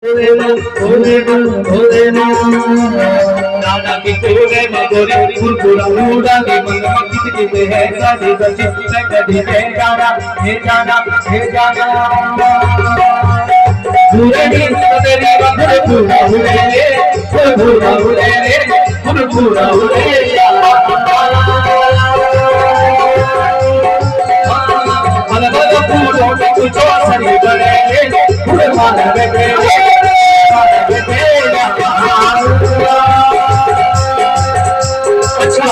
दादा की कोरे मगोरे गुरगुरा उड़ा के मन मक्खी के है सादी सच्ची कदी है जाना हे जाना हे जाना पूरे दिन तेरी रंग पूरा हुए रे पूरा हुए रे पूरा हुए अलग पूरो कुछ सरी बड़े पूरे माला बेटे अच्छा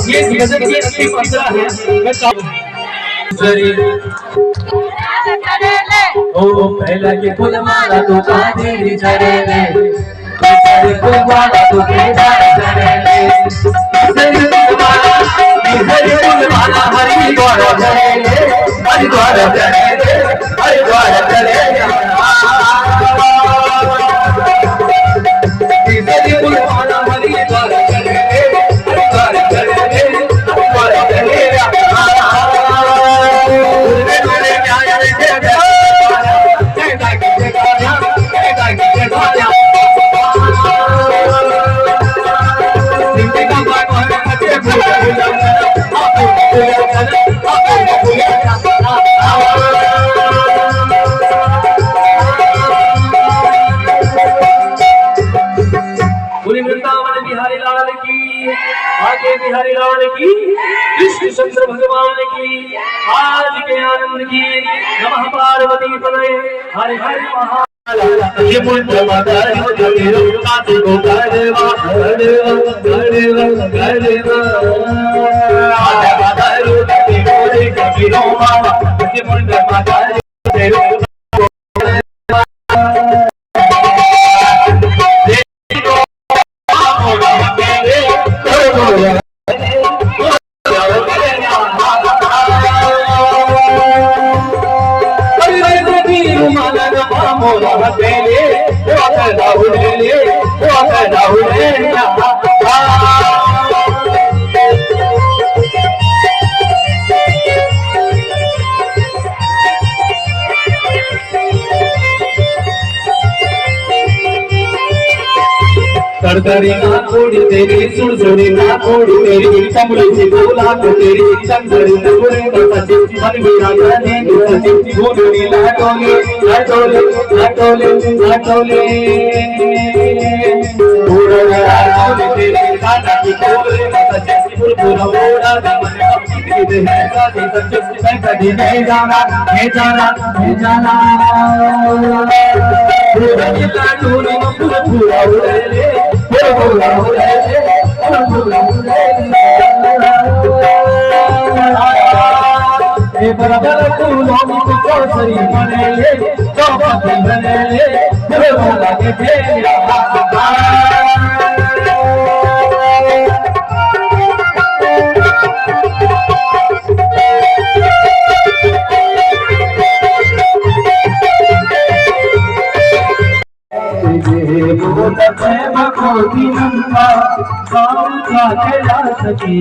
ये गजल की असली पंद्रह है मैं ओ पहला के फूल माला तो कादेरी चढ़ेले तेरे फूल माला तो केदार चढ़ेले तेरे फूल माला हरि द्वार चढ़ेले हरि द्वार चढ़ेले हरि द्वार चढ़ेले तेरे फूल माला हरि द्वार चढ़ेले हरि द्वार चढ़ेले हरि द्वार चढ़ेले बिहारी लाल की आगे बिहारी लाल की कृष्ण चंद्र भगवान की आज के आनंद की नमः पार्वती पदे हरि हरि महा ये पुत्र माता हो जो तेरो काते को गढ़वा गढ़वा गढ़वा गढ़वा आजा माता रो तेरो रे कबीरो मामा ये पुत्र माता तेरो करकरी ना कोड़ी तेरी सुरसुरी ना कोड़ी तेरी कमली सी बोला को तेरी संगरी नगुरे न सची मन मेरा जाने न सची भूलनी लाटोले लाटोले लाटोले लाटोले पूरा लाटोले तेरी काना की कोरे न सची पूरा ओड़ा न मन अपनी दे है सादी सच्ची मैं कदी नहीं जाना हे जाना हे जाना पूरा लाटोले पूरा उड़े ले बराबर फूलों की चौसरी बनेले चौपती बनेले बोला के तेरा भगवती नंदा का कैलाश की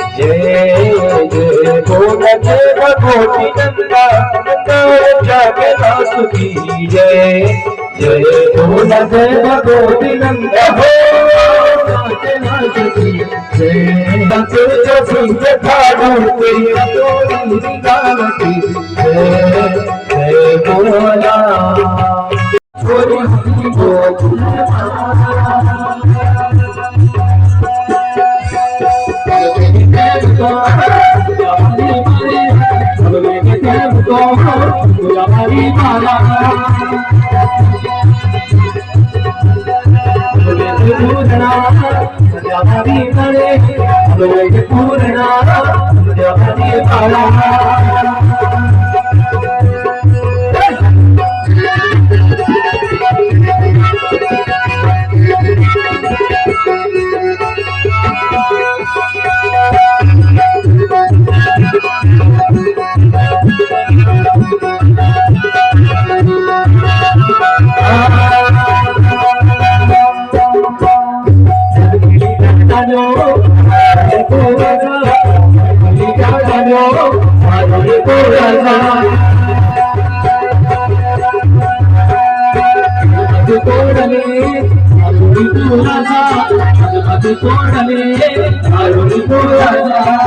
जय जय बोल जय भगवती नंदा का कैलाश की जय जय बोल जय भगवती नंदा कैलाश की जय जो सिंह ठाकुर तेरी गावती जय जय बोला तोडले आरुणी तू राजा, माझ तोडले आरुणी तू राजा.